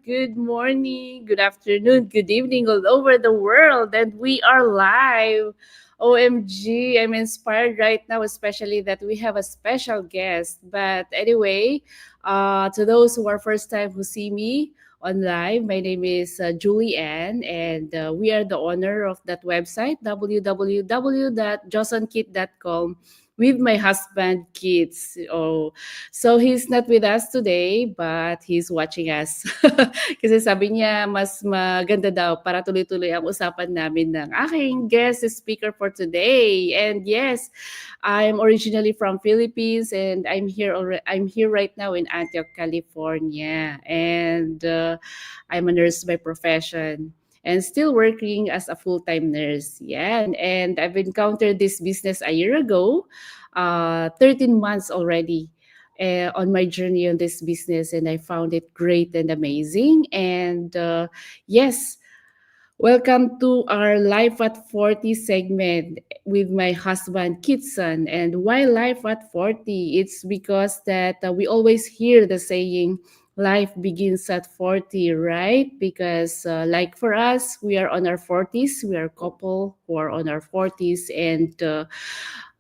good morning, good afternoon, good evening all over the world. And we are live. OMG, I'm inspired right now, especially that we have a special guest. But anyway, to those who are first time who see me on live, my name is Julie Ann, and we are the owner of that website, www.josonkit.com, with my husband, kids. Oh, so he's not with us today, but he's watching us. Kasi sabi niya, mas maganda daw para tuloy-tuloy ang usapan namin ng aking guest speaker for today. And yes, I'm originally from Philippines and I'm here right now in Antioch, California. And I'm a nurse by profession and still working as a full-time nurse. Yeah, and I've encountered this business a year ago, 13 months already on my journey on this business, and I found it great and amazing. And yes, welcome to our Life at 40 segment with my husband Kitson. And why Life at 40? It's because that we always hear the saying life begins at 40, right? Because like for us, we are on our 40s, we are a couple who are on our 40s, and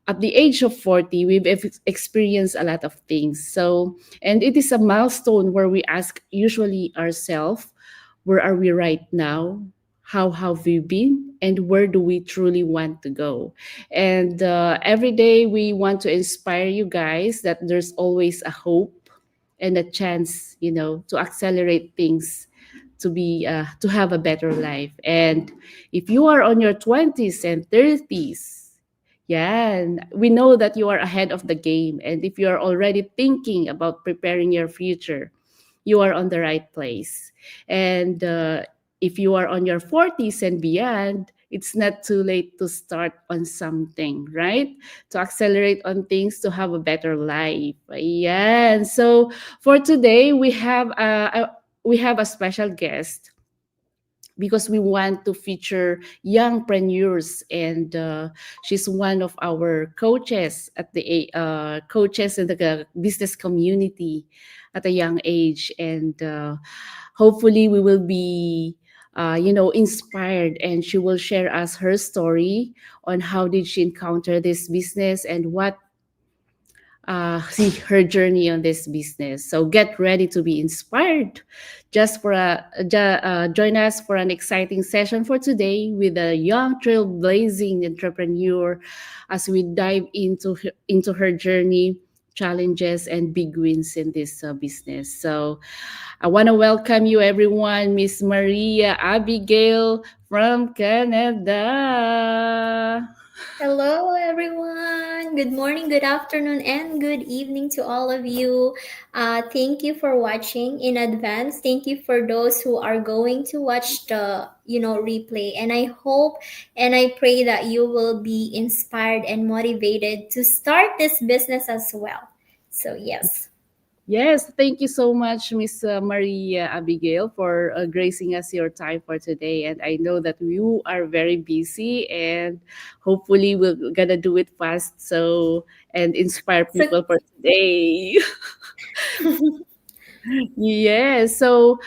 at the age of 40, we've experienced a lot of things. So, and it is a milestone where we ask usually ourselves, where are we right now? How have we been? And where do we truly want to go? And every day we want to inspire you guys that there's always a hope and a chance, to accelerate things, to have a better life. And if you are on your 20s and 30s, yeah, and we know that you are ahead of the game. And if you are already thinking about preparing your future, you are on the right place. And if you are on your 40s and beyond, it's not too late to start on something, right? To accelerate on things to have a better life. Yeah. And so for today, we have a special guest because we want to feature youngpreneurs, and she's one of our coaches coaches in the business community at a young age. And hopefully we will be inspired, and she will share us her story on how did she encounter this business and what see her journey on this business. So get ready to be inspired. Join us for an exciting session for today with a young trailblazing entrepreneur as we dive into her journey, challenges, and big wins in this business. So I want to welcome you, everyone, Miss Maria Abigail from Canada. Hello, everyone. Good morning, good afternoon, and good evening to all of you. Thank you for watching in advance. Thank you for those who are going to watch the replay. And I hope and I pray that you will be inspired and motivated to start this business as well. So yes. Yes, thank you so much, Miss Maria Abigail, for gracing us your time for today. And I know that you are very busy, and hopefully we're gonna do it fast, so and inspire So people for today. Yes. So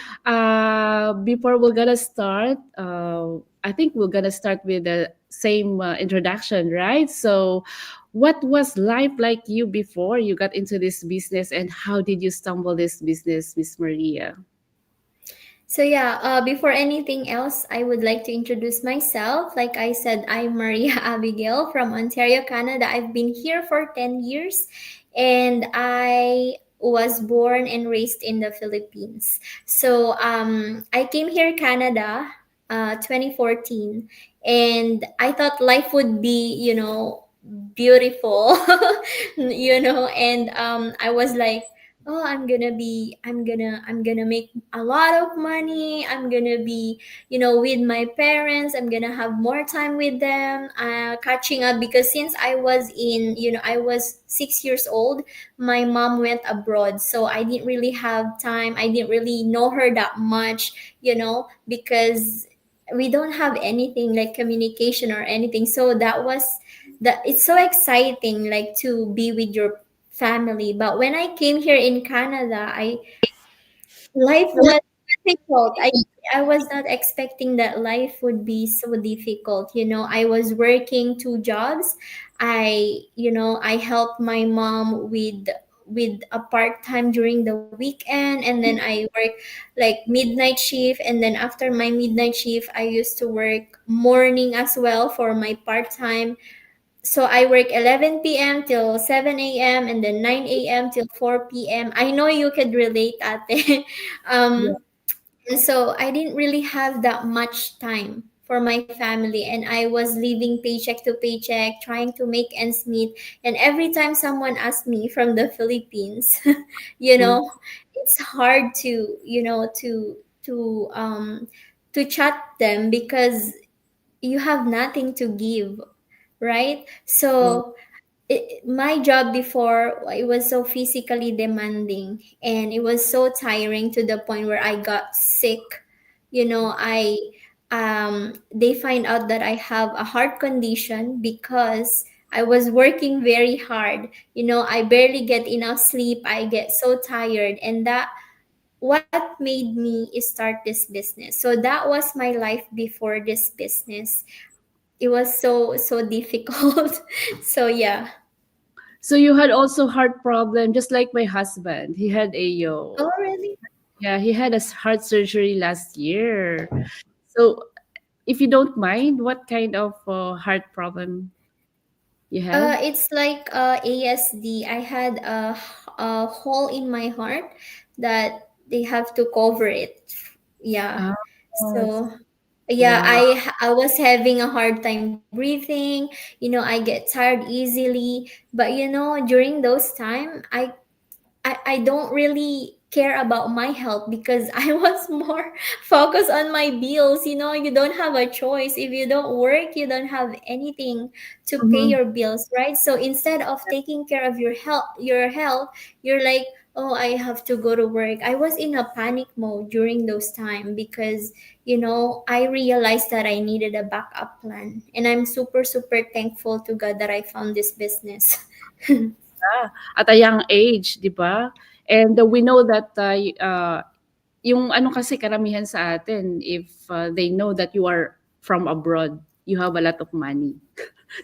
before we're gonna start, I think we're gonna start with the same introduction, right? So, what was life like you before you got into this business, and how did you stumble this business, Miss Maria? Before anything else, I would like to introduce myself. Like I said, I'm Maria Abigail from Ontario, Canada. I've been here for 10 years and I was born and raised in the Philippines. I came here, Canada, 2014, and I thought life would be, beautiful, and I was like, oh, I'm gonna make a lot of money. I'm gonna be, with my parents. I'm gonna have more time with them, catching up, because since I was 6 years old, my mom went abroad, so I didn't really have time. I didn't really know her that much, because we don't have anything like communication or anything. So that it's so exciting, like, to be with your family. But when I came here in Canada, I life was difficult. I was not expecting that life would be so difficult. You know, I was working two jobs. I helped my mom with a part-time during the weekend, and then I work like midnight shift, and then after my midnight shift I used to work morning as well for my part-time. So I work 11 p.m. till 7 a.m. and then 9 a.m. till 4 p.m. I know you could relate, ate. Yeah. And so I didn't really have that much time for my family, and I was living paycheck to paycheck, trying to make ends meet. And every time someone asked me from the Philippines, you Mm. know, it's hard to, to chat them because you have nothing to give, right? Yeah. So my job before, it was so physically demanding, and it was so tiring to the point where I got sick. You know, I they find out that I have a heart condition because I was working very hard. You know, I barely get enough sleep. I get so tired, and that what made me start this business. So that was my life before this business. It was so difficult. So yeah. So you had also heart problem, just like my husband. He had a Oh, really? yeah, he had a heart surgery last year. So if you don't mind, what kind of heart problem you have? It's like ASD. I had a hole in my heart that they have to cover it. Yeah. Ah, So yeah, wow. I was having a hard time breathing. You know, I get tired easily. But you know, during those time, I don't really care about my health because I was more focused on my bills. You know, you don't have a choice. If you don't work, you don't have anything to pay Mhm. your bills, right? So instead of taking care of your health, you're like, oh, I have to go to work. I was in a panic mode during those time because, I realized that I needed a backup plan. And I'm super thankful to God that I found this business. Yeah, at a young age, 'di ba? And we know that yung ano kasi karamihan sa atin, if they know that you are from abroad, you have a lot of money.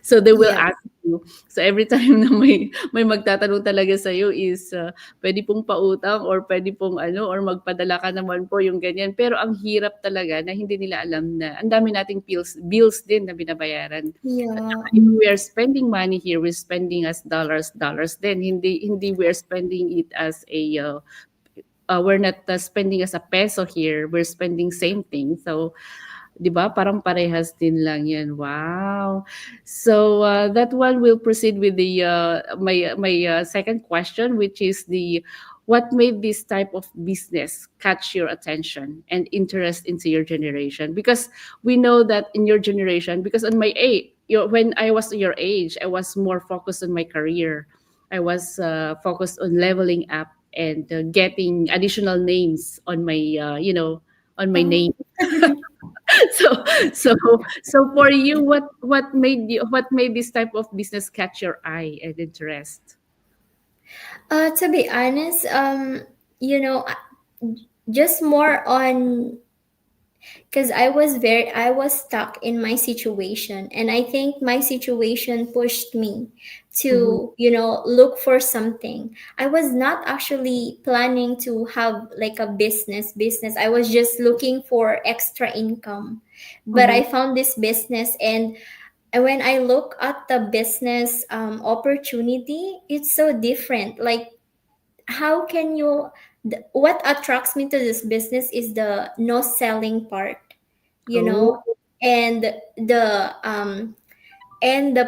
So they will Yeah. ask you. So every time na may magtatanong talaga sa iyo is pwede pong pautang or pwede pong ano or magpadala ka naman po yung ganyan. Pero ang hirap talaga na hindi nila alam na ang dami nating bills din na binabayaran. At Yeah. saka if we are spending money here, we're spending as dollars then hindi we are spending it as a we're not spending as a peso here. We're spending same thing. So 'di ba, parang parehas din lang 'yan. Wow! So, that one will proceed with the, my second question, which is what made this type of business catch your attention and interest into your generation? Because we know that in your generation, because on my age, when I was your age, I was more focused on my career. I was, focused on leveling up and, getting additional names on my, on my Oh. name. so so so for you, what made this type of business catch your eye and interest? To be honest, just more on, because I was stuck in my situation, and I think my situation pushed me Mhm, to, look for something. I was not actually planning to have like a business. I was just looking for extra income, but mhm, I found this business, and when I look at the business opportunity, it's so different. Like, how can you, what attracts me to this business is the no selling part, you oh, know, and the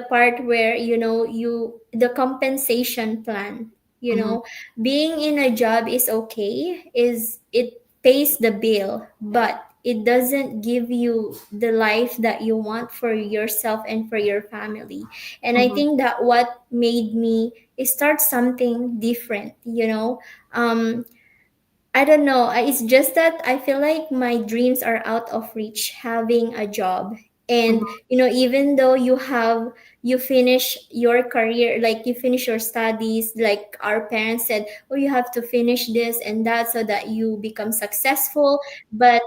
part where, the compensation plan, mhm, being in a job is okay, is it pays the bill, but it doesn't give you the life that you want for yourself and for your family. And I mhm, think that what made me start something different, I don't know. It's just that I feel like my dreams are out of reach having a job. And, mhm, even though you have you finish your career, like you finish your studies, like our parents said, oh, you have to finish this and that so that you become successful. But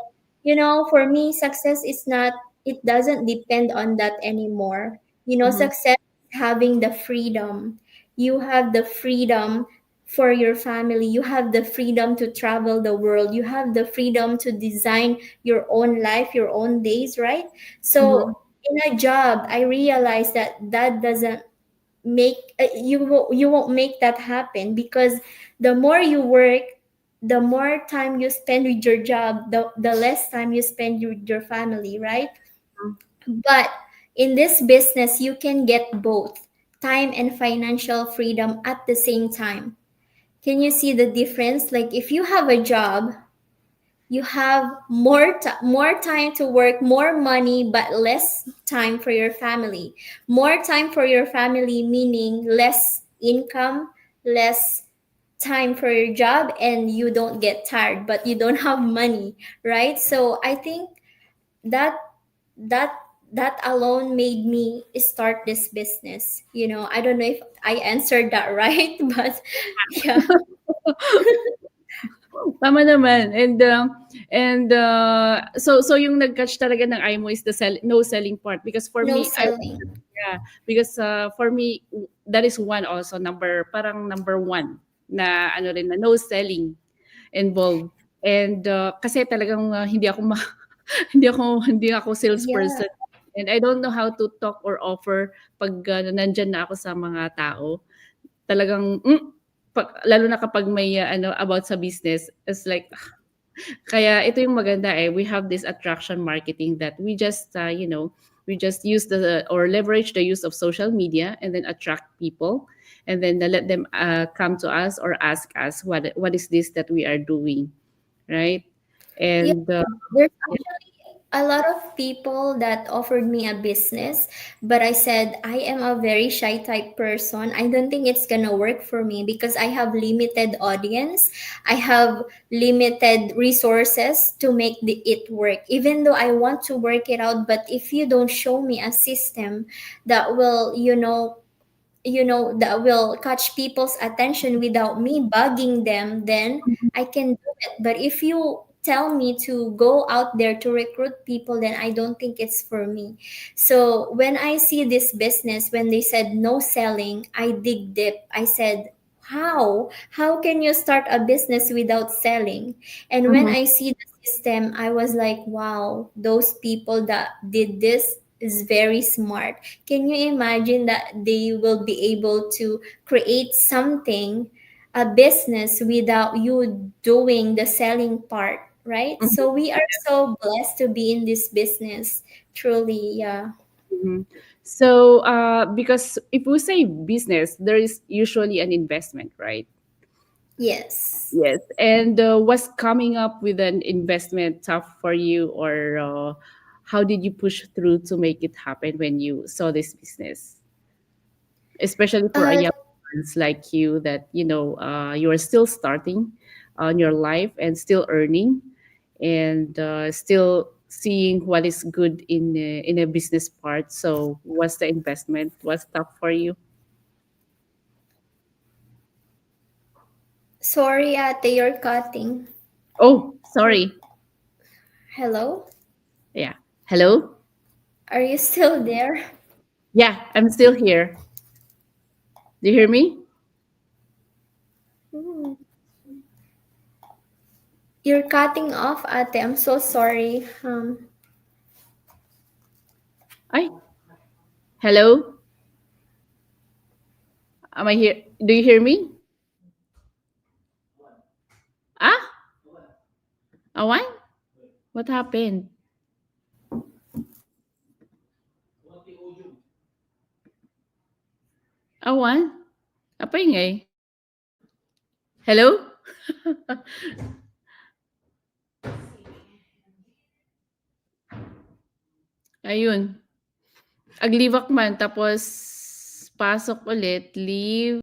for me, success is not, it doesn't depend on that anymore. Mhm. Success is having the freedom. You have the freedom for your family. You have the freedom to travel the world. You have the freedom to design your own life, your own days, right? Mhm. So in a job, I realized that that doesn't make you won't make that happen, because the more you work, the more time you spend with your job, the less time you spend with your family, right? But in this business, you can get both time and financial freedom at the same time. Can you see the difference? Like if you have a job, you have more time to work, more money, but less time for your family. More time for your family meaning less income, less time for your job, and you don't get tired, but you don't have money, right? So I think that that that alone made me start this business. I don't know if I answered that right, but yeah. Tama naman. So yung nag-catch talaga ng eye mo is the no selling part, because for No me I selling. yeah, because for me that is one also parang number one na ano rin na no selling involved. And kasi talagang hindi ako Yeah. salesperson, and I don't know how to talk or offer pag nandiyan na ako sa mga tao. Talagang lalo na kapag may about sa business, it's like kaya ito yung maganda we have this attraction marketing that we just use or leverage the use of social media and then attract people, and then let them come to us or ask us what is this that we are doing, right? Yeah, And there's yeah. actually a lot of people that offered me a business, but I said I am a very shy type person. I don't think it's gonna work for me because I have limited audience. I have limited resources to make it work. Even though I want to work it out, but if you don't show me a system that will, that will catch people's attention without me bugging them, then I can do it. But if you tell me to go out there to recruit people, then I don't think it's for me. So when I see this business, when they said no selling, I dig deep. I said, how can you start a business without selling? And when Mhm, I see the system, I was like, wow, those people that did this is very smart. Can you imagine that they will be able to create something, a business, without you doing the selling part, right? mhm, So we are so blessed to be in this business. Truly, yeah. mhm. So because if we say business, there is usually an investment, right? Yes. Yes. And was coming up with an investment tough for you, or how did you push through to make it happen when you saw this business? Especially for a Uh, young ones like you that, you are still starting on your life and still earning, and still seeing what is good in a business part. So was the investment was tough for you? Sorry, ate, you're cutting. Oh, sorry. Hello? Yeah. Hello? Are you still there? Yeah, I'm still here. Do you hear me? Hmm. You're cutting off, ate. I'm so sorry. Ay, hello? Am I here? Do you hear me? Ah, awan? What happened? Awan? Apa ingay? Hello? Ayun. Aglibak man tapos pasok ulit, leave.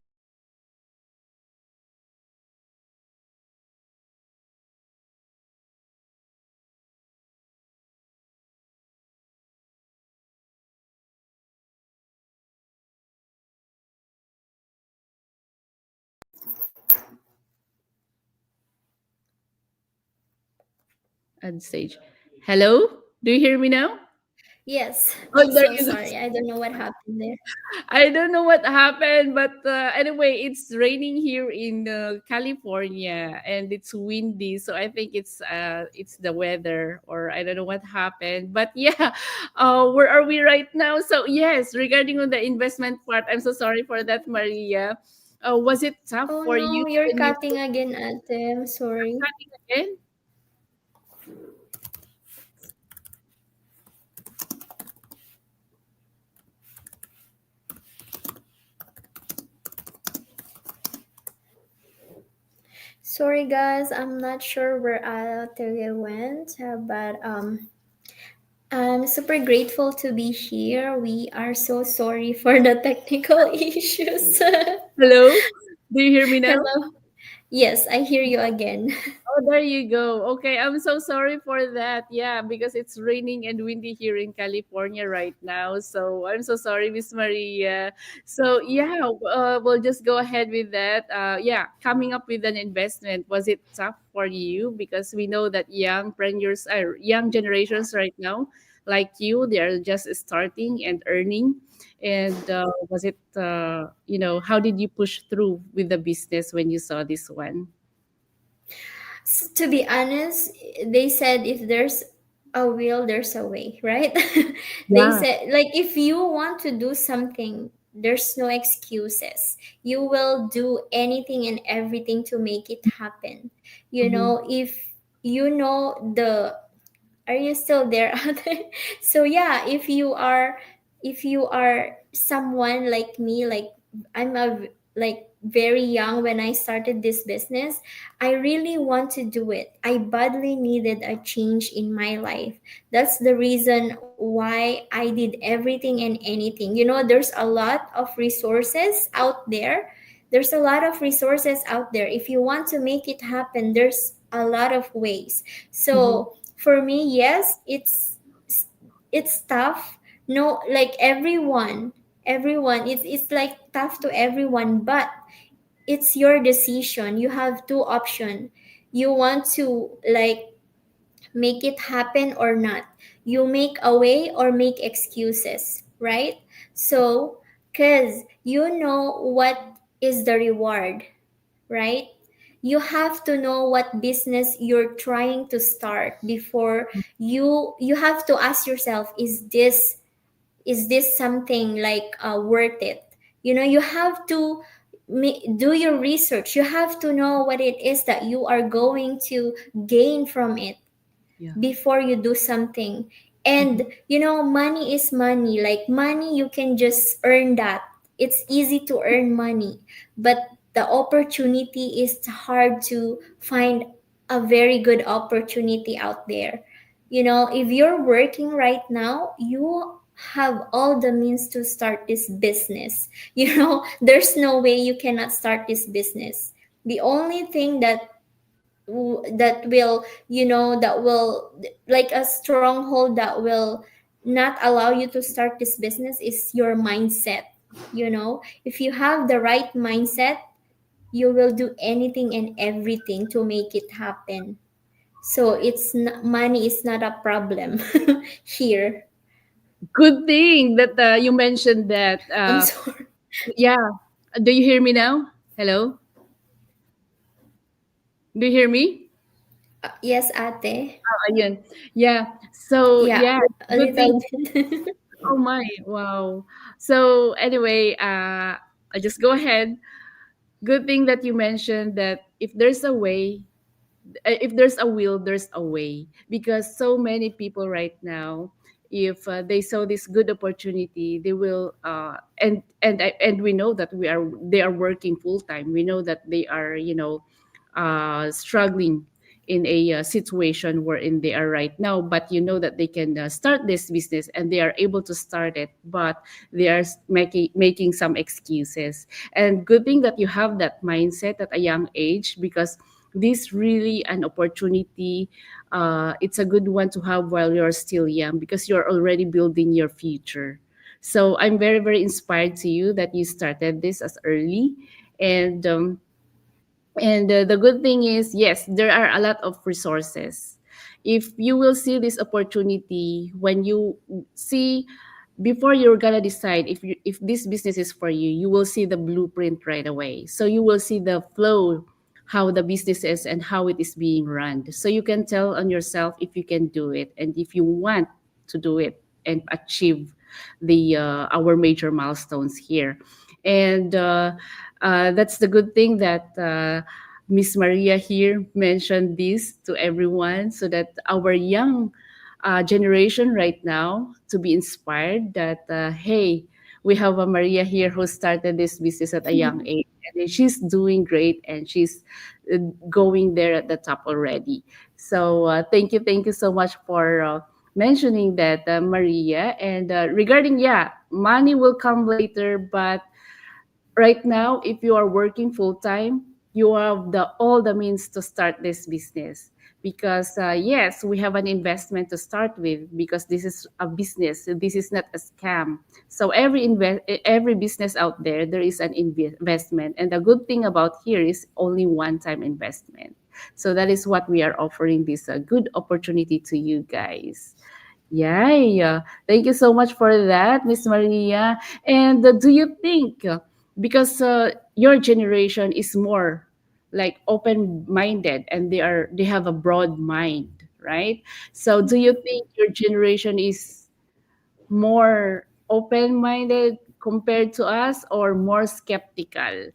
Add stage. Hello? Do you hear me now? Yes, Oh, I'm there so you go. sorry. I don't know what happened there. I don't know what happened, but anyway, it's raining here in California, and it's windy. So I think it's the weather, or I don't know what happened. But yeah, where are we right now? So yes, regarding on the investment part, I'm so sorry for that, Maria. Was it tough Oh for you no, you're when you cutting again, Ate. I'm sorry. starting again? Sorry, guys. I'm not sure where Ate went, but I'm super grateful to be here. We are so sorry for the technical issues. Hello, do you hear me now? Hello. Yes, I hear you again. Oh, there you go. Okay, I'm so sorry for that. Yeah, because it's raining and windy here in California right now. So I'm so sorry, Miss Maria. So yeah, we'll just go ahead with that. Yeah, coming up with an investment. Was it tough for you? Because we know that young generations right now, like you, they are just starting and earning. And was it, how did you push through with the business when you saw this one? To be honest, they said if there's a will, there's a way, right? They Yeah. said, like, if you want to do something, there's no excuses. You will do anything and everything to make it happen. Mhm. If you know the are you still there? Ate? So yeah, if you are someone like me, like like very young when I started this business, I really want to do it. I badly needed a change in my life. That's the reason why I did everything and anything. There's a lot of resources out there. There's a lot of resources out there. If you want to make it happen, there's a lot of ways. Mhm. So for me, yes, it's tough. No, like everyone, it's like tough to everyone, but it's your decision. You have two options. You want to like make it happen or not. You make a way or make excuses, right? So because you know what is the reward, right? You have to know what business you're trying to start before you have to ask yourself, is this something like worth it? You have to do your research. You have to know what it is that you are going to gain from it Yeah. before you do something. Mhm. And money is money. Like money, you can just earn that. It's easy to earn money, but the opportunity is hard to find a very good opportunity out there. If you're working right now, you have all the means to start this business. There's no way you cannot start this business. The only thing that will like a stronghold that will not allow you to start this business is your mindset. If you have the right mindset, you will do anything and everything to make it happen. So money is not a problem here. Good thing that you mentioned that. I'm sorry. Yeah. Do you hear me now? Hello? Do you hear me? Yes, ate. Oh, ayun. Yeah. So, Yeah, yeah, a good thing. little bit. Oh my, wow. So, anyway, I just go ahead. Good thing that you mentioned that if there's a way, if there's a will, there's a way. Because so many people right now, if they saw this good opportunity, they will. And we know that they are working full time. We know that they are struggling in a situation wherein they are right now, but you know that they can start this business and they are able to start it, but they are making some excuses. And good thing that you have that mindset at a young age, because this really an opportunity. It's a good one to have while you're still young, because you're already building your future. So I'm very, very inspired to you that you started this as early. And the good thing is, yes, there are a lot of resources. if you will see this opportunity, when you see, before you're gonna decide if this business is for you, you will see the blueprint right away. So you will see the flow, how the business is and how it is being run. So you can tell on yourself if you can do it and if you want to do it and achieve the our major milestones here. And that's the good thing that Miss Maria here mentioned this to everyone, so that our young generation right now to be inspired that hey, we have a Maria here who started this business at a young age, and she's doing great, and she's going there at the top already. So thank you so much for mentioning that, Maria. And regarding, yeah, money will come later, but right now, if you are working full time, you have the all the means to start this business, because yes, we have an investment to start with, because this is a business, this is not a scam. So every business out there, there is an investment, and the good thing about here is only one time investment. So that is what we are offering, this good opportunity to you guys. Yeah, yeah. Thank you so much for that, Miss Maria. And do you think, because your generation is more like open-minded, and they have a broad mind, right? So do you think your generation is more open-minded compared to us, or more skeptical?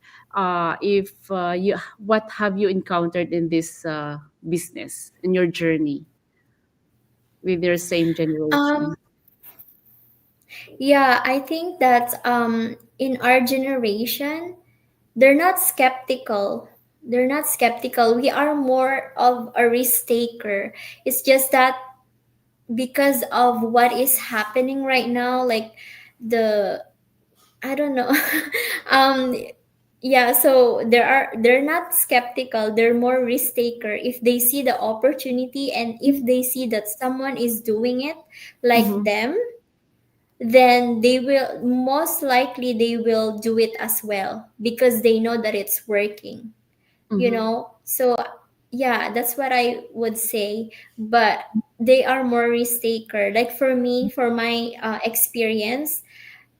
If you, what have you encountered in this business in your journey with your same Um, generation? yeah, I think that in our generation, they're not skeptical. They're not skeptical. We are more of a risk taker. It's just that because of what is happening right now, like the I don't know. um yeah, so they're not skeptical, they're more risk taker. If they see the opportunity and if they see that someone is doing it like Mm-hmm. them, then they will most likely they will do it as well because they know that it's working, you Mm-hmm. know. So yeah, that's what I would say. But they are more risk taker. Like for me, for my experience,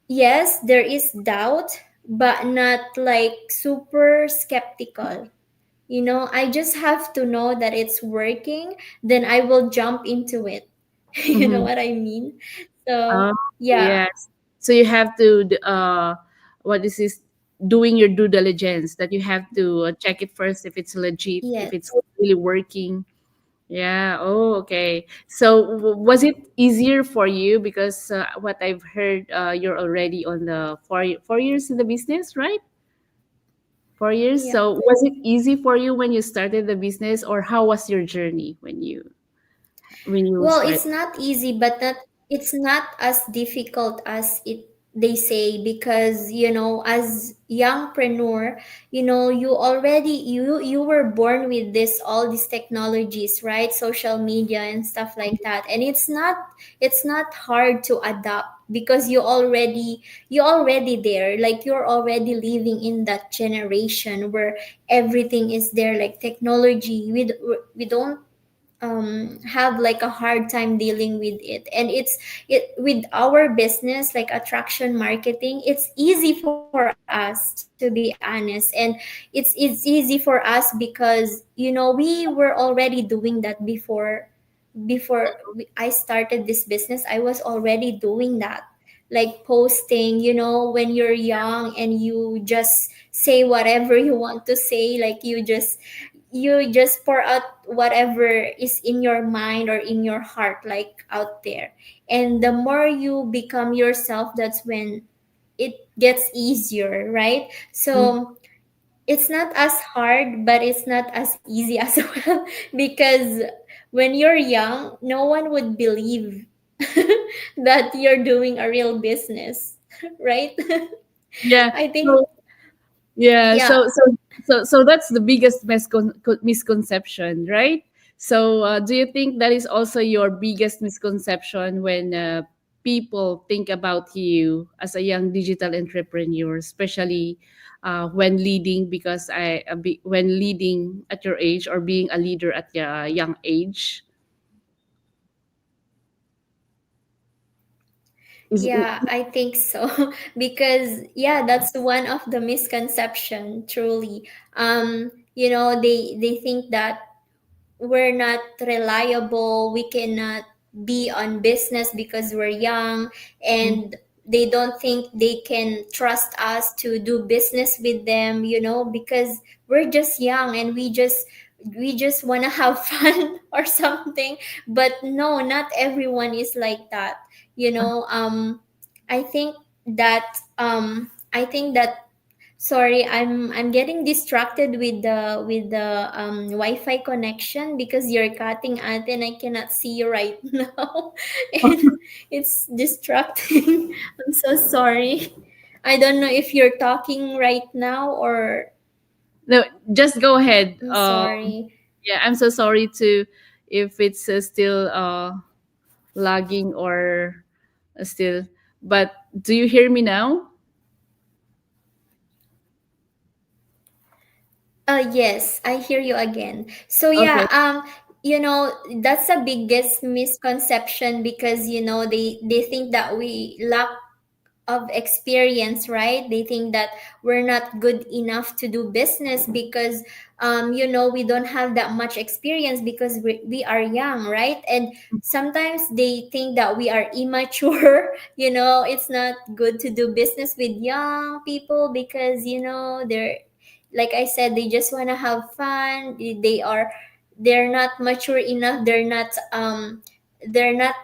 yes, there is doubt, but not like super skeptical. You know, I just have to know that it's working, then I will jump into it. You know Mm-hmm. what I mean? So Oh, yeah. yes. So you have to what is this? Doing your due diligence, that you have to check it first if it's legit, if it's Yes. really working. Yeah. Oh, okay. So was it easier for you, because what I've heard, you're already on the 4 years in the business, right? 4 years. Yeah. So was it easy for you when you started the business, or how was your journey when you Well, start? it's not easy, but not it's not as difficult as it they say, because you know, as youngpreneur, you know, you were born with this all these technologies, right? Social media and stuff like that. And it's not hard to adapt because you already there. Like you're already living in that generation where everything is there, like technology. We don't have like a hard time dealing with it. And it with our business like attraction marketing, it's easy for us, to be honest. And it's easy for us because you know we were already doing that before I started this business. I was already doing that, like posting, you know, when you're young and you just say whatever you want to say, like you just pour out whatever is in your mind or in your heart, like out there. And the more you become yourself, that's when it gets easier, right? So it's not as hard, but it's not as easy as well. Because when you're young, no one would believe that you're doing a real business, right? Yeah. I think, So yeah, yeah, so that's the biggest misconception, right? So do you think that is also your biggest misconception when people think about you as a young digital entrepreneur, especially when leading, because when leading at your age, or being a leader at a young age? Is Yeah, I think so. Because yeah, that's one of the misconception, truly. They think that we're not reliable, we cannot be on business because we're young, and they don't think they can trust us to do business with them, because we're just young and we just want to have fun or something. But no, not everyone is like that. you know um I think that sorry, I'm getting distracted with the Wi-Fi connection, because you're cutting out and I cannot see you right now, and it's distracting. I'm so sorry. I don't know if you're talking right now, or no, just go ahead. I'm sorry. Yeah, I'm so sorry to if it's still lagging or still. But do you hear me now? Yes, I hear you again. So Okay. yeah, that's the biggest misconception, because they think that we lack of experience, right? They think that we're not good enough to do business because we don't have that much experience, because we are young, right? And sometimes they think that we are immature. It's not good to do business with young people, because they're, like I said, they just want to have fun. They're not mature enough. They're not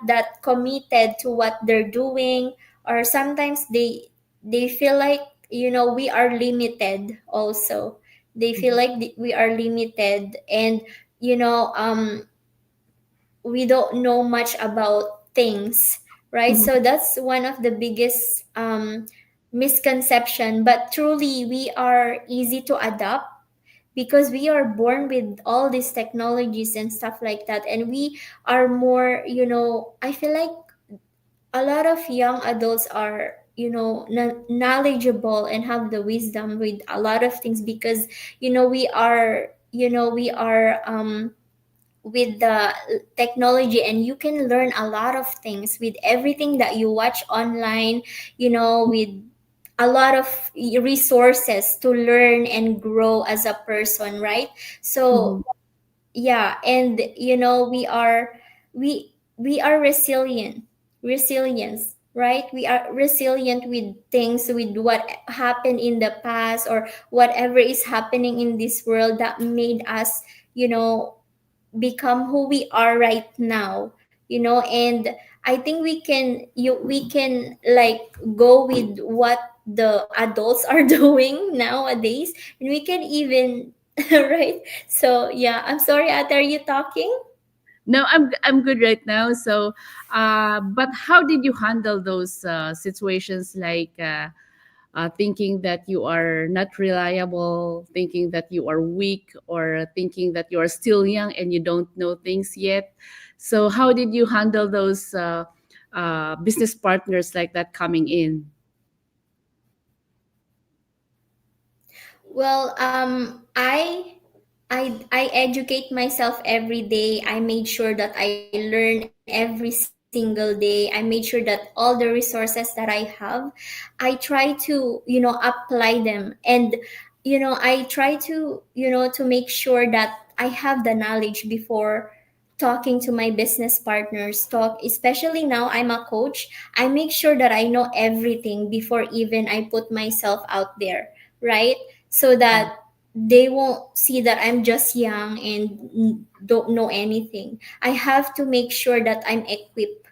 that committed to what they're doing. Or sometimes they feel like, we are limited also. They feel like we are limited, and you know um we don't know much about things, right? Mhm. So that's one of the biggest misconception. But truly, we are easy to adapt, because we are born with all these technologies and stuff like that, and we are more, I feel like a lot of young adults are, knowledgeable and have the wisdom with a lot of things, because we are with the technology, and you can learn a lot of things with everything that you watch online, with a lot of resources to learn and grow as a person, right? So Mhm. yeah, and we are resilience, right? We are resilient with things, with what happened in the past, or whatever is happening in this world that made us, you know become who we are right now. And I think we can like go with what the adults are doing nowadays, and we can even right. So yeah, I'm sorry, Ate, are you talking? No, I'm good right now. So, but how did you handle those situations like thinking that you are not reliable, thinking that you are weak, or thinking that you are still young and you don't know things yet? So, how did you handle those business partners like that coming in? Well, I educate myself every day. I made sure that I learn every single day. I made sure that all the resources that I have, I try to, apply them. And I try to make sure that I have the knowledge before talking to my business partners. Talk, especially now I'm a coach. I make sure that I know everything before even I put myself out there, right? So that they won't see that I'm just young and don't know anything. I have to make sure that I'm equipped.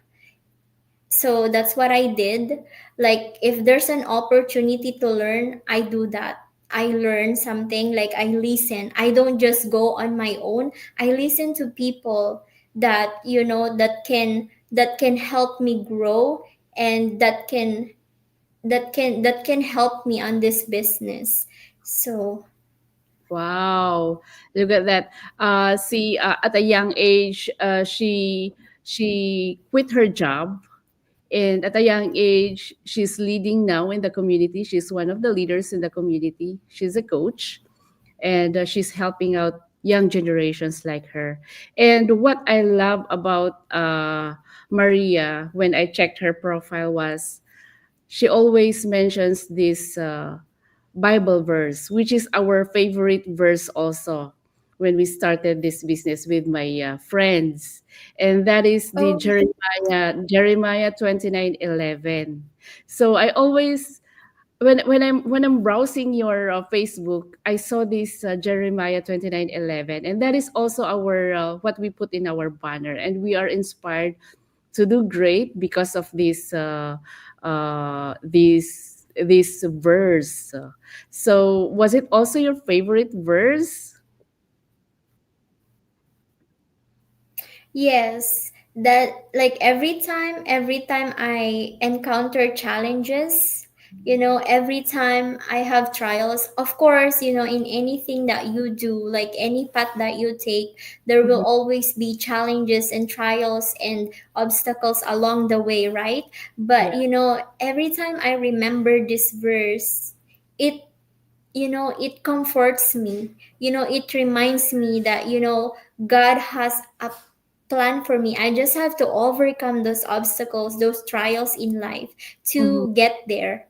So that's what I did. Like, if there's an opportunity to learn, I do that. I learn something, like I listen. I don't just go on my own. I listen to people that, that can help me grow, and that can help me on this business. So Wow, look at that. See, at a young age, she quit her job, and at a young age, she's leading now in the community. She's one of the leaders in the community. She's a coach, and she's helping out. young generations like her. And what I love about Maria when I checked her profile was she always mentions this Bible verse, which is our favorite verse also when we started this business with my friends. And that is the Oh, Jeremiah 29:11. So I always when I'm browsing your Facebook, I saw this Jeremiah 29:11, and that is also our what we put in our banner, and we are inspired to do great because of this verse. So was it also your favorite verse? yes, that like every time I encounter challenges, every time I have trials, of course, in anything that you do, like any path that you take, there will Mhm. always be challenges and trials and obstacles along the way, right? But, Yeah. every time I remember this verse, it it comforts me. It reminds me that God has a plan for me. I just have to overcome those obstacles, those trials in life Mm-hmm. to get there.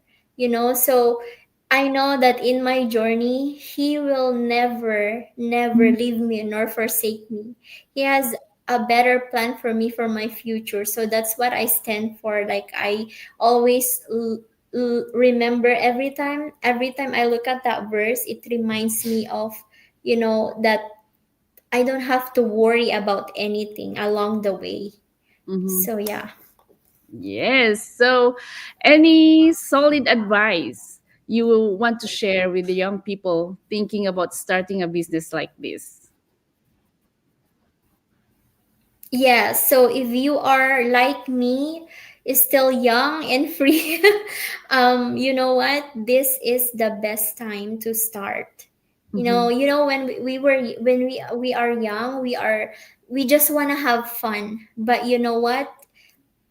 So I know that in my journey He will never leave me nor forsake me. He has a better plan for me for my future, so that's what I stand for. Like I always remember every time I look at that verse, it reminds me of that I don't have to worry about anything along the way. Mm-hmm. So yeah. Yes. So, any solid advice you will want to share with the young people thinking about starting a business like this? Yeah, so if you are like me, is still young and free, you know what? This is the best time to start. Mm-hmm. When we are young, we just want to have fun. But you know what?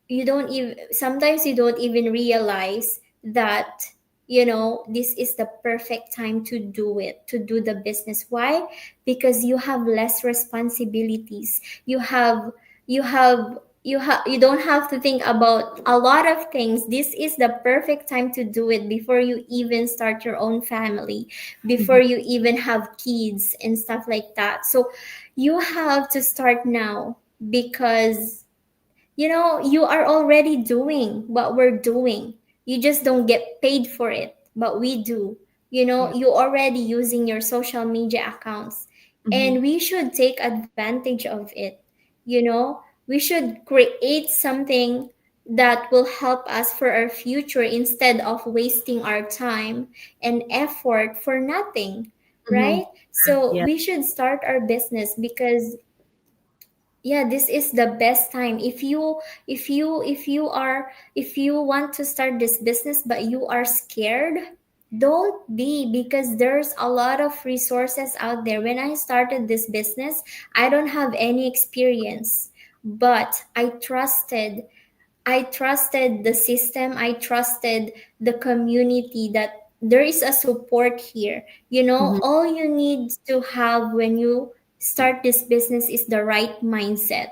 You don't even sometimes you don't even realize that this is the perfect time to do the business. Why? Because you have less responsibilities. You don't have to think about a lot of things. This is the perfect time to do it before you even start your own family, before you even have kids and stuff like that. So you have to start now, because you are already doing what we're doing. You just don't get paid for it, but we do. Yeah. You already using your social media accounts, Mm-hmm. and we should take advantage of it. We should create something that will help us for our future instead of wasting our time and effort for nothing, Mm-hmm. right? So Yeah. we should start our business, because yeah, this is the best time. If you want to start this business but you are scared, don't be, because there's a lot of resources out there. When I started this business, I don't have any experience, but I trusted the system. I trusted the community, that there is a support here. Mm-hmm. All you need to have when you start this business is the right mindset.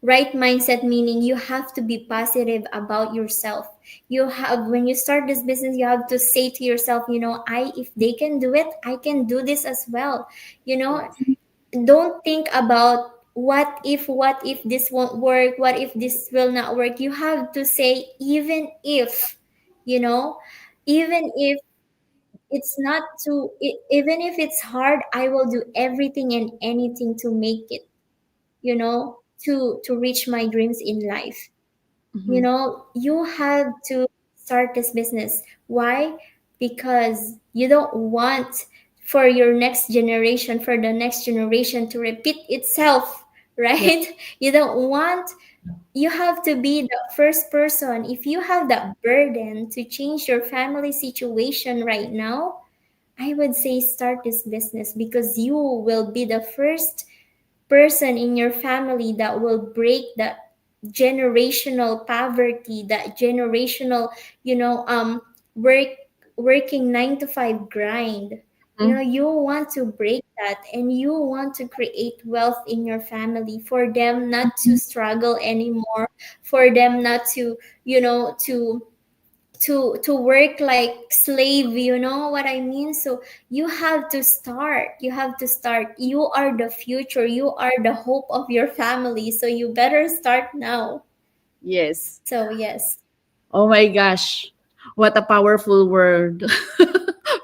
Right mindset meaning you have to be positive about yourself. When you start this business, you have to say to yourself, if they can do it, I can do this as well. You know, Yes. don't think about what if this won't work, what if this will not work. You have to say, even if you know even if it's not even if it's hard, I will do everything and anything to make it, to reach my dreams in life. Mm-hmm. You have to start this business. Why? Because you don't want for the next generation to repeat itself, Yeah. right? You don't want You have to be the first person. If you have that burden to change your family situation right now, I would say start this business, because you will be the first person in your family that will break that generational poverty, that generational, work working 9 to 5 grind. You want to break that, and you want to create wealth in your family, for them not to struggle anymore, for them not to, to work like slave, you know what I mean? So you have to start. You are the future, you are the hope of your family, so you better start now. Yes. So yes. Oh my gosh, what a powerful word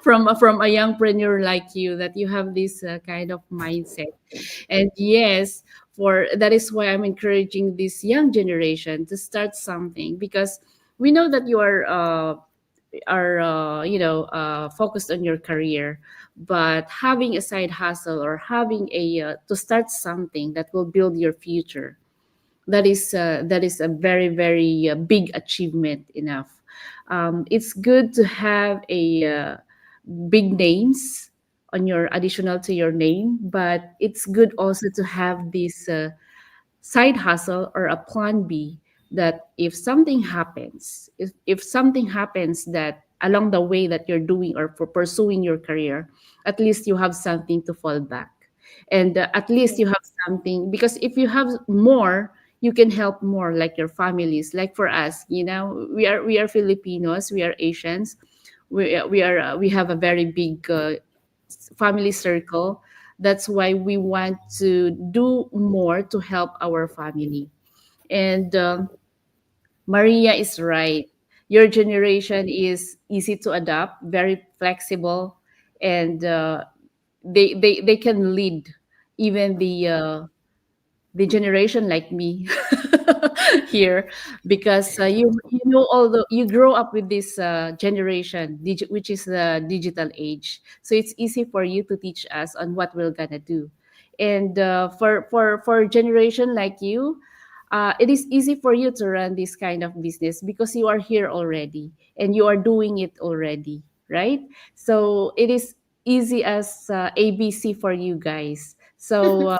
from a youngpreneur like you, that you have this kind of mindset. And yes, for that is why I'm encouraging this young generation to start something, because we know that you are focused on your career, but having a side hustle, or having a to start something that will build your future, that is a very very big achievement enough. It's good to have a big names on your additional to your name, but it's good also to have this side hustle or a plan B, that if something happens, if something happens that along the way that you're doing or for pursuing your career, at least you have something to fall back. And at least you have something, because if you have more, you can help more, like your families. Like for us, we are Filipinos, we are Asians, we have a very big family circle. That's why we want to do more to help our family. And Maria is right. Your generation is easy to adapt, very flexible, and they can lead even the generation like me here, because although you grow up with this generation, which is the digital age, so it's easy for you to teach us on what we're gonna do. And for generation like you, it is easy for you to run this kind of business because you are here already and you are doing it already, right? So it is easy as ABC for you guys. So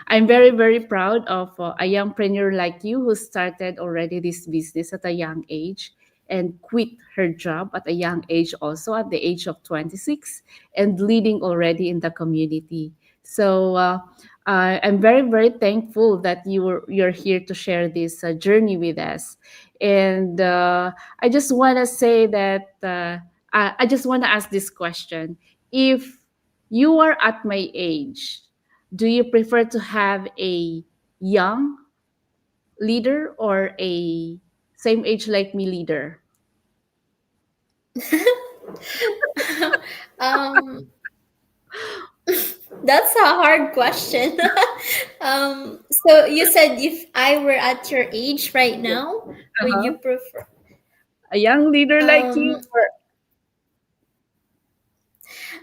I'm very, very proud of a youngpreneur like you who started already this business at a young age and quit her job at a young age, also at the age of 26, and leading already in the community. So I'm very, very thankful that you're here to share this journey with us. And I just want to say that I just want to ask this question. If you are at my age, do you prefer to have a young leader or a same age like me leader? um that's a hard question. So you said if I were at your age right now, would Uh-huh. you prefer? A young leader like you um or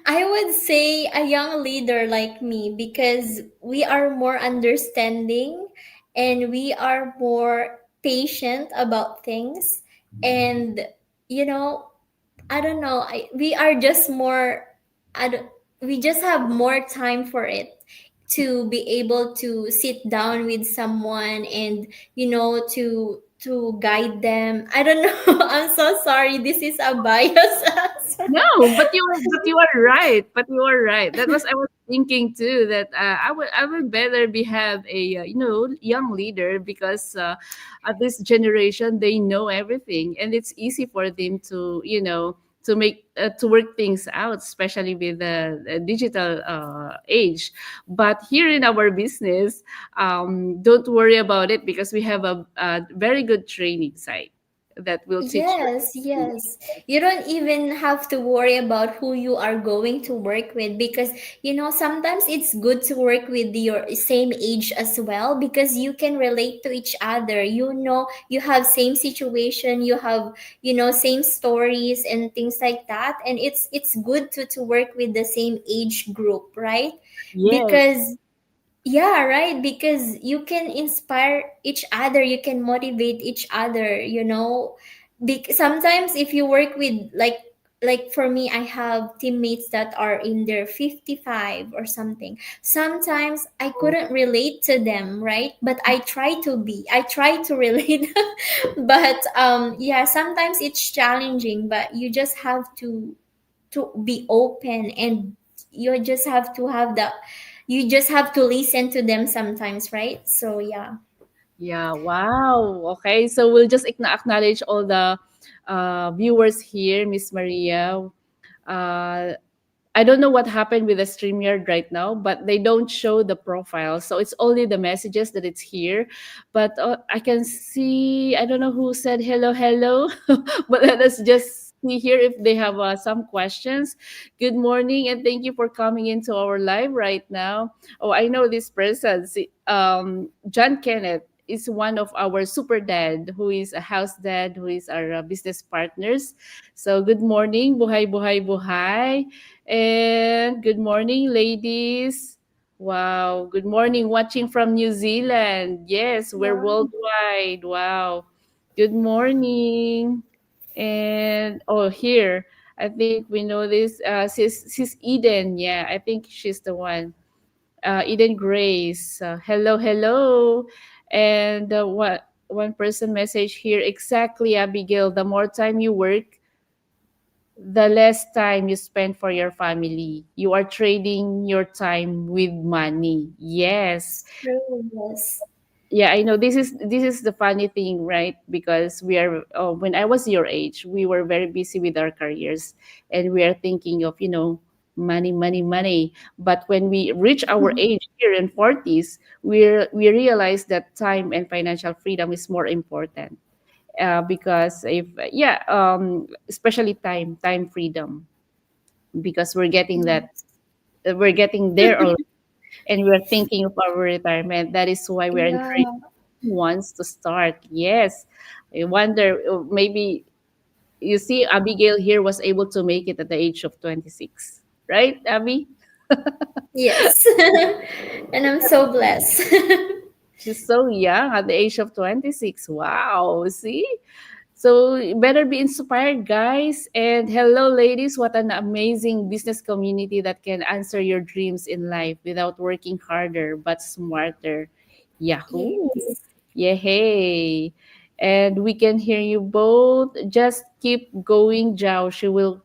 I would say a young leader like me, because we are more understanding and we are more patient about things. And, you know, I don't know, we are just more, I don't, we just have more time for it, to be able to sit down with someone and, to guide them. I don't know. I'm so sorry. This is a bias answer. no, but you are right. But you are right. That was I was thinking too, that I would better be have a young leader, because at this generation they know everything, and it's easy for them to to make to work things out, especially with the digital age. But here in our business, don't worry about it, because we have a very good training site that will teach you Yes, everything. yes. You don't even have to worry about who you are going to work with, because sometimes it's good to work with your same age as well, because you can relate to each other. You have same situation, you have, same stories and things like that, and it's good to work with the same age group, right? Yes. Because yeah, right. Because you can inspire each other, you can motivate each other. Sometimes if you work with, like for me, I have teammates that are in their 55 or something. Sometimes I couldn't relate to them, right? But I try to relate. But yeah, sometimes it's challenging, but you just have to be open, and you just have to have the you just have to listen to them sometimes, right? So yeah. Yeah, wow. Okay, so we'll just acknowledge all the viewers here, Miss Maria. Uh, I don't know what happened with the StreamYard right now, but they don't show the profile. So it's only the messages that it's here. But I can see, I don't know who said hello, hello, but let us just see here if they have some questions. Good morning, and thank you for coming into our live right now. Oh, I know this person. John Kenneth is one of our super dad, who is a house dad, who is our business partners. So good morning, buhay, buhay, buhay. And good morning, ladies. Wow. Good morning, watching from New Zealand. Yes, we're Wow. worldwide. Wow. Good morning. And oh, here, I think we know this. Sis Eden. Yeah, I think she's the one. Eden Grace. Hello, hello. And what one person message here exactly, Abigail. The more time you work, the less time you spend for your family. You are trading your time with money. Yes. It's true, yes. Yeah, I know this is the funny thing, right? Because we are when I was your age, we were very busy with our careers, and we are thinking of, money, money, money. But when we reach our age here in 40s, we realize that time and financial freedom is more important, because if yeah especially time freedom, because we're getting there already, and we're thinking of our retirement. That is why we're encouraging Yeah. ones to start. Yes, I wonder, maybe you see Abigail here was able to make it at the age of 26, right, Abby? Yes. And I'm so blessed. She's so young at the age of 26. Wow, see. So you better be inspired, guys. And hello, ladies. What an amazing business community that can answer your dreams in life without working harder but smarter. Yahoo! Yes. Yeah, hey. And we can hear you both. Just keep going, Jao. She will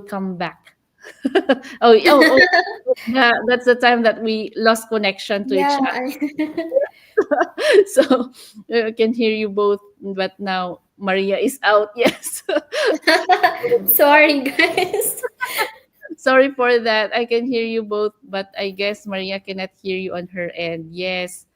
come back. Oh. Yeah, that's the time that we lost connection to each Yeah. other. So I can hear you both, but now Maria is out. Yes. Sorry, guys. Sorry for that. I can hear you both, but I guess Maria cannot hear you on her end. Yes.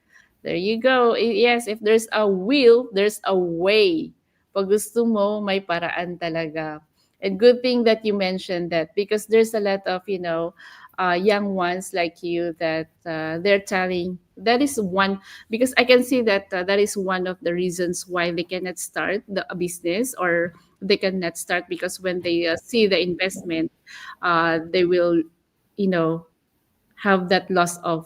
There you go. Yes, if there's a will, there's a way. Pag gusto mo, may paraan talaga. And good thing that you mentioned that, because there's a lot of, young ones like you that they're telling that is one, because I can see that that is one of the reasons why they cannot start a business, or they cannot start because when they see the investment, they will, you know, have that loss of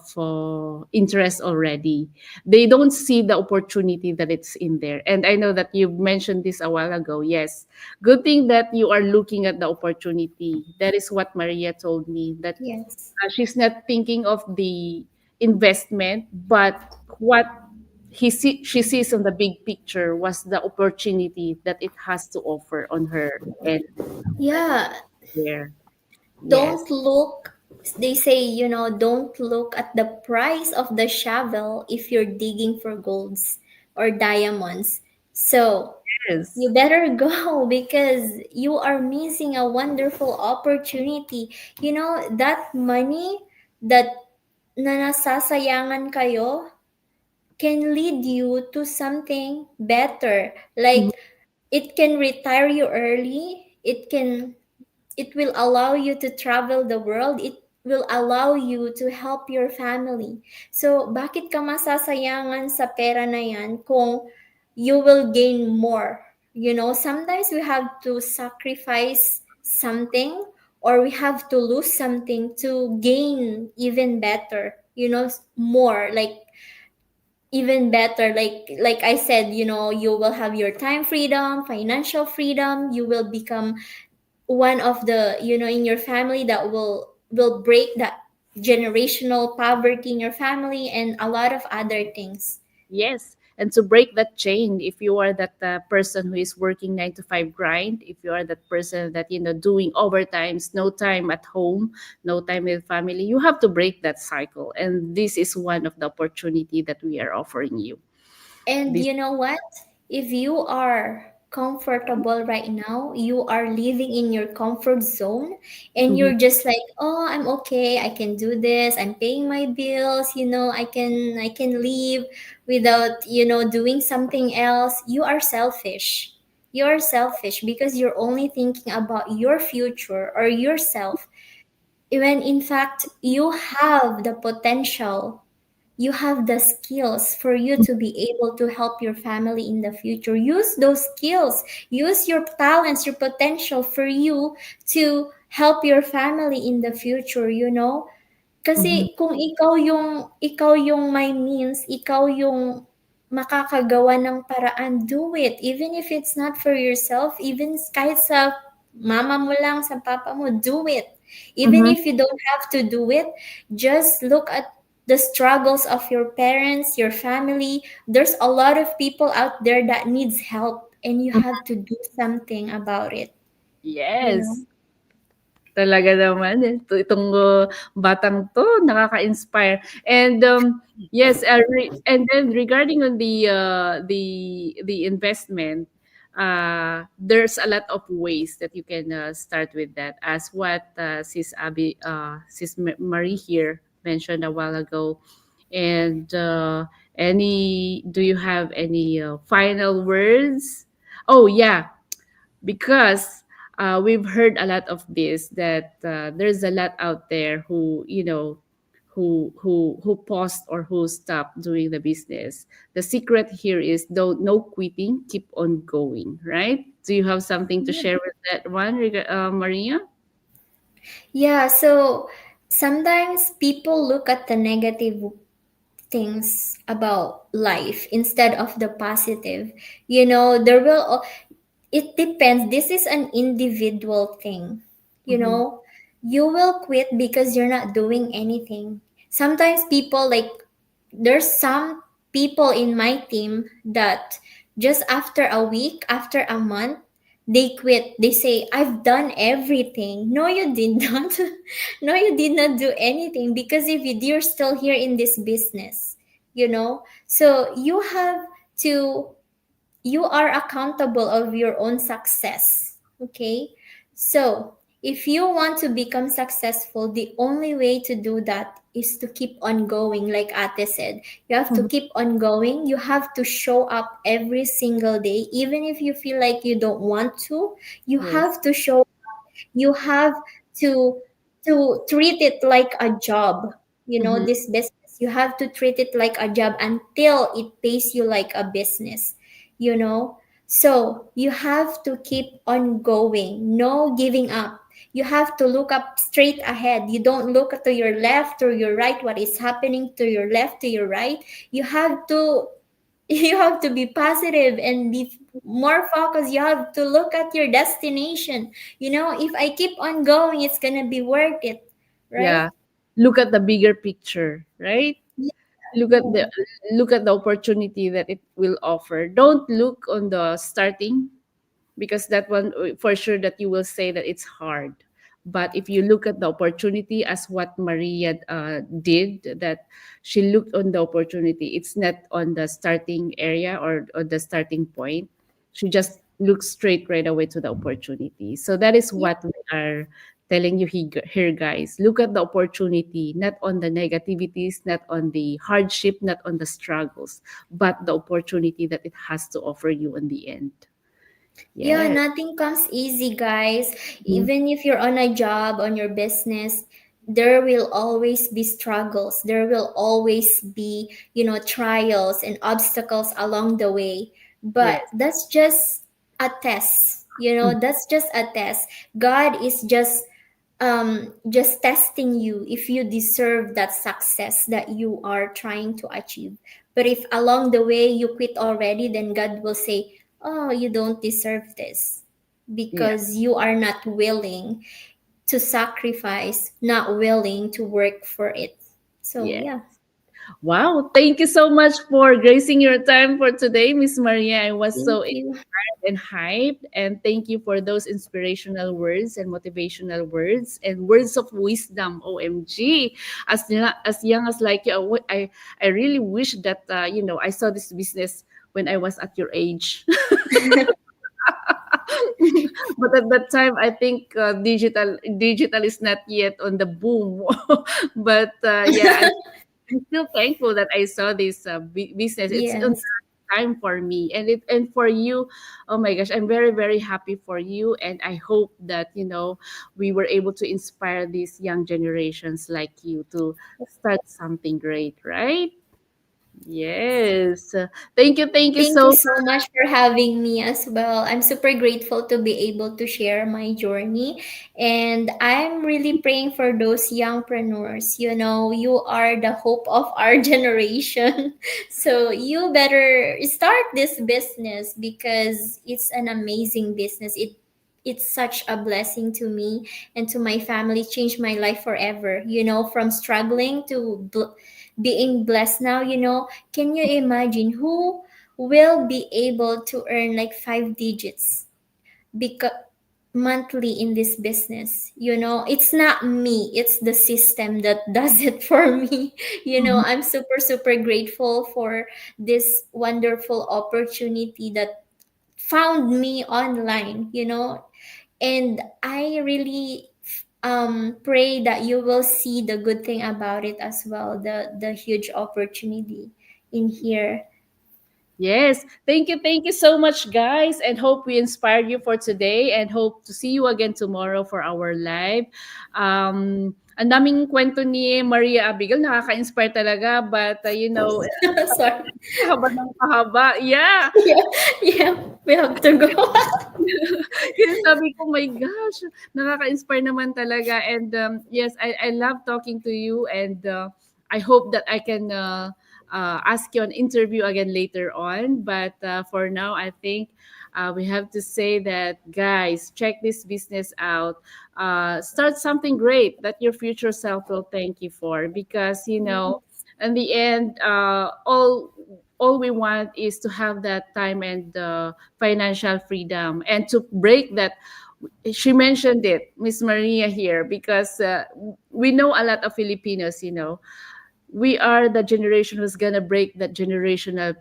interest already. They don't see the opportunity that it's in there. And I know that you mentioned this a while ago. Yes. Good thing that you are looking at the opportunity. That is what Maria told me, that Yes. she's not thinking of the investment, but what she sees on the big picture was the opportunity that it has to offer on her end Yeah. there. Don't Yes. look, they say, don't look at the price of the shovel if you're digging for golds or diamonds. So Yes. you better go because you are missing a wonderful opportunity. That money that na nasasayangan kayo can lead you to something better. Mhm. Like, it can retire you early. It will allow you to travel the world. It will allow you to help your family. So, bakit ka masasayangan sa pera na yan kung you will gain more? Sometimes we have to sacrifice something, or we have to lose something to gain even better, more, like even better, like I said, you will have your time freedom, financial freedom. You will become one of the, in your family that will break that generational poverty in your family, and a lot of other things. Yes. and to break that chain. If you are that person who is working 9 to 5 grind, if you are that person that doing overtimes, no time at home, no time with family, you have to break that cycle, and this is one of the opportunity that we are offering you. And This. you know what? If you are comfortable right now, you are living in your comfort zone and Mhm. you're just like, "Oh, I'm okay. I can do this. I'm paying my bills, I can live without, doing something else." You are selfish. You are selfish because you're only thinking about your future or yourself when in fact you have the potential, you have the skills for you to be able to help your family in the future. Use those skills, use your talents, your potential for you to help your family in the future. Mhm. Kasi kung ikaw yung may means, ikaw yung makakagawa ng paraan, do it. Even if it's not for yourself, even kahit sa mama mo lang, sa papa mo, do it. Even Mhm. if you don't have to do it, just look at the struggles of your parents, your family. There's a lot of people out there that needs help and you have to do something about it, you know? Yes. Talaga naman, itong, batang 'to nakaka-inspire. And, yes, and then regarding on the investment, there's a lot of ways that you can, start with that, as what, Sis Marie here mentioned a while ago. And, do you have any, final words? Oh, yeah, because we've heard a lot of this, that there's a lot out there who who paused or who stopped doing the business. The secret here is, don't no quitting, keep on going, right? Do you have something to share with that one, Maria? Yeah, so sometimes people look at the negative things about life instead of the positive. It depends. This is an individual thing. You Mm-hmm. know, you will quit because you're not doing anything. Sometimes people like there's some people in my team that just after a week, after a month, they quit. They say, "I've done everything." No, you did not. No, you did not do anything because if you're still here in this business. So to you are accountable of your own success. Okay, so if you want to become successful, the only way to do that is to keep on going. Like Ate said, you have to Mm-hmm. keep on going. You have to show up every single day, even if you feel like you don't want to. You Yes. have to show, you have to treat it like a job. Mm-hmm. This business, you have to treat it like a job until it pays you like a business you know so you have to keep on going, no giving up. You have to look up straight ahead. You don't look to your left or your right, what is happening to your left, to your right. You have to you have to be positive and be more focused. You have to look at your destination. If I keep on going, it's gonna be worth it, right? Yeah. Look at the bigger picture, right? Yeah, look at the yeah. look at the opportunity that it will offer. Don't look on the starting, because that one, for sure that you will say that it's hard. But if you look at the opportunity, as what Maria did, that she looked on the opportunity, it's not on the starting area, or the starting point. She just looks straight right away to the opportunity. So that is Yeah. what we are telling you here, guys. Look at the opportunity, not on the negativities, not on the hardship, not on the struggles, but the opportunity that it has to offer you in the end. Yeah, Yes. nothing comes easy, guys. Mhm. Even if you're on a job, on your business, there will always be struggles. There will always be, trials and obstacles along the way. But Yes. that's just a test. Mhm. That's just a test. God is just testing you if you deserve that success that you are trying to achieve. But if along the way you quit already, then God will say, "Oh, you don't deserve this Yeah. because you are not willing to sacrifice, not willing to work for it." So Yeah. yeah. Wow, thank you so much for gracing your time for today, Miss Maria. I was Thank so you. excited and hyped, and thank you for those inspirational words and motivational words and words of wisdom. OMG, as young as like you, I really wish that I saw this business when I was at your age. But at that time, I think digital is not yet on the boom. But yeah, I'm still thankful that I saw this business. It's on Yes. time for me, and for you. Oh my gosh, I'm very very happy for you, and I hope that we were able to inspire these young generations like you to start something great, right? Yes. Thank you Thank you so so much for having me as well. I'm super grateful to be able to share my journey. And I'm really praying for those youngpreneurs. You know, you are the hope of our generation. So you better start this business because it's an amazing business. It's such a blessing to me and to my family, changed my life forever. You know, from struggling to being blessed now, you know. Can you imagine who will be able to earn like 5 digits because monthly in this business? You know, it's not me, it's the system that does it for me. You know, much. I'm super super grateful for this wonderful opportunity that found me online, you know. And I really pray that you will see the good thing about it as well, the huge opportunity in here. Yes. Thank you so much, guys. And hope we inspired you for today and hope to see you again tomorrow for our live. Ang daming kwento ni Maria Abigail, nakaka-inspire talaga. But, Sorry. kahaba ng kahaba. Yeah. Yeah, yeah, we have to go. Kaya sabi ko, my gosh, nakaka-inspire naman talaga. And yes, I love talking to you. And I hope that I can ask you an interview again later on. But for now, I think we have to say that, guys, check this business out. Start something great that your future self will thank you for. Because, in the end, all we want is to have that time and financial freedom and to break that. She mentioned it, Miss Maria here, because we know a lot of Filipinos, we are the generation who's gonna break that generational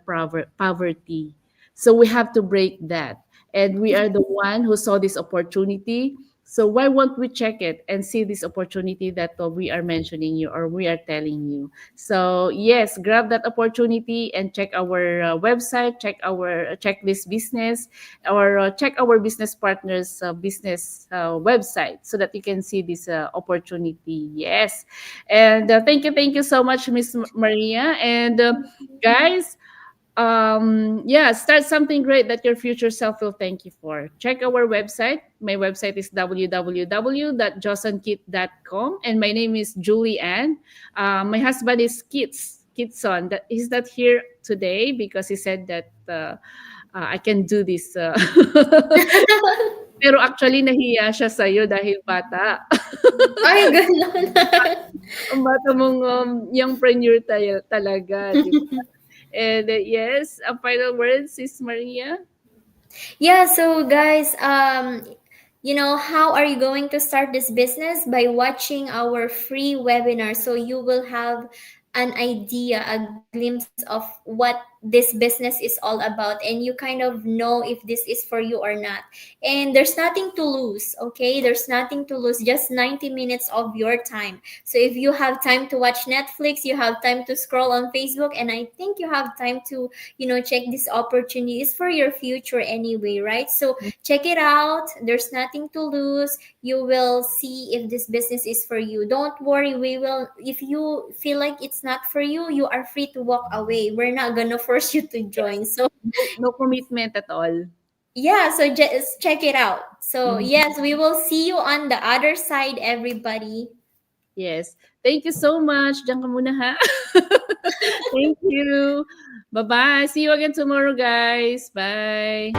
poverty. So we have to break that, and we are the one who saw this opportunity. So why won't we check it and see this opportunity that we are mentioning you or we are telling you? So yes, grab that opportunity and check our website, check this business, or check our business partners' business website so that you can see this opportunity. Yes, and thank you so much, Miss Maria. And guys, yeah, start something great that your future self will thank you for. Check our website. My website is www.josankit.com, and my name is Julie Ann. My husband is Kitson. That he's not here today because he said that I can do this. Pero actually nahiya siya sa'yo dahil bata. Ay, ganun. Ang bata mong youngpreneur talaga, di ba? And yes, ang final words, Sis Maria? Yeah, so guys, you know, how are you going to start this business? By watching our free webinar. So you will have an idea, a glimpse of what this business is all about, and you kind of know if this is for you or not. And there's nothing to lose, okay? There's nothing to lose, just 90 minutes of your time. So if you have time to watch Netflix, you have time to scroll on Facebook, and I think you have time to, you know, check this opportunity. It's for your future anyway, right? So check it out. There's nothing to lose. You will see if this business is for you. Don't worry, we will, if you feel like it's not for you, you are free to walk away. We're not gonna force you to join. So No commitment at all. yeah, so just check it out. So Mhm. yes, we will see you on the other side, everybody. Yes. Thank you so much. Diyan ka muna ha. Thank you. Bye-bye. See you again tomorrow, guys. Bye.